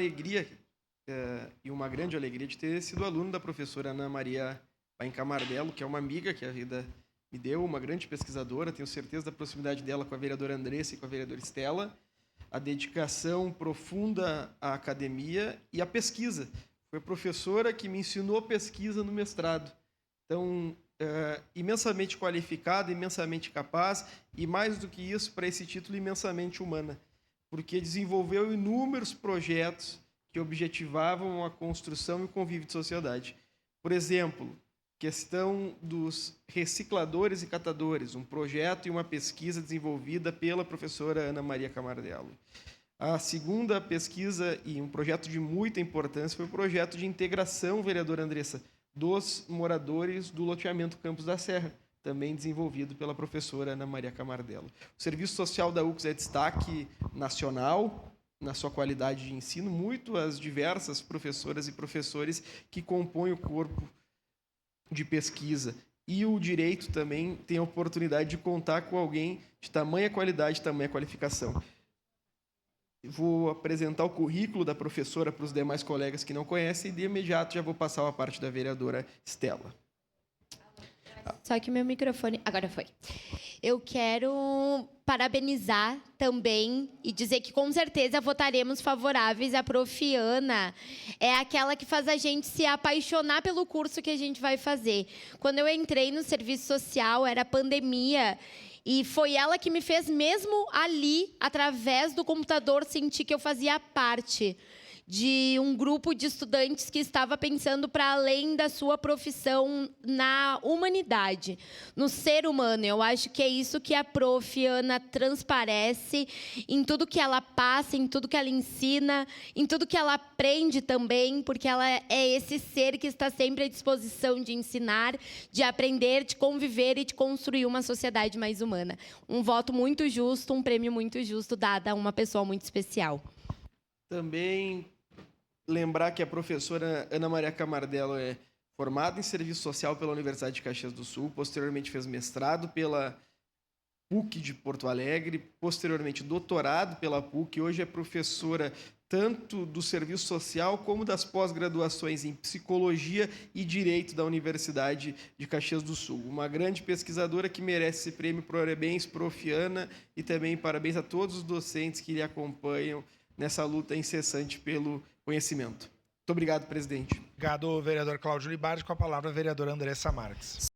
alegria e uma grande alegria de ter sido aluno da professora Ana Maria Camardello, que é uma amiga que a vida me deu, uma grande pesquisadora. Tenho certeza da proximidade dela com a vereadora Andressa e com a vereadora Estela, a dedicação profunda à academia e à pesquisa. Foi a professora que me ensinou pesquisa no mestrado. Então, imensamente qualificada, imensamente capaz e, mais do que isso, para esse título, imensamente humana, porque desenvolveu inúmeros projetos que objetivavam a construção e o convívio de sociedade. Por exemplo, questão dos recicladores e catadores, um projeto e uma pesquisa desenvolvida pela professora Ana Maria Camardello. A segunda pesquisa e um projeto de muita importância foi o projeto de integração, vereadora Andressa, dos moradores do loteamento Campos da Serra, também desenvolvido pela professora Ana Maria Camardello. O Serviço Social da UCS é destaque nacional na sua qualidade de ensino, muito as diversas professoras e professores que compõem o corpo de pesquisa. E o direito também tem a oportunidade de contar com alguém de tamanha qualidade, tamanha qualificação. Vou apresentar o currículo da professora para os demais colegas que não conhecem e, de imediato, já vou passar a parte da vereadora Estela. Só que meu microfone... Agora foi. Eu quero parabenizar também e dizer que, com certeza, votaremos favoráveis. A Prof. Ana é aquela que faz a gente se apaixonar pelo curso que a gente vai fazer. Quando eu entrei no serviço social, era pandemia, e foi ela que me fez, mesmo ali, através do computador, sentir que eu fazia parte de um grupo de estudantes que estava pensando para além da sua profissão na humanidade, no ser humano. Eu acho que é isso que a Prof. Ana transparece em tudo que ela passa, em tudo que ela ensina, em tudo que ela aprende também, porque ela é esse ser que está sempre à disposição de ensinar, de aprender, de conviver e de construir uma sociedade mais humana. Um voto muito justo, um prêmio muito justo dado a uma pessoa muito especial. Também lembrar que a professora Ana Maria Camardello é formada em Serviço Social pela Universidade de Caxias do Sul, posteriormente fez mestrado pela PUC de Porto Alegre, posteriormente doutorado pela PUC, hoje é professora tanto do Serviço Social como das pós-graduações em Psicologia e Direito da Universidade de Caxias do Sul. Uma grande pesquisadora que merece esse prêmio. Parabéns, Prof. Ana, e também parabéns a todos os docentes que lhe acompanham nessa luta incessante pelo conhecimento. Muito obrigado, presidente. Obrigado, vereador Cláudio Libardi. Com a palavra, a vereadora Andressa Marques.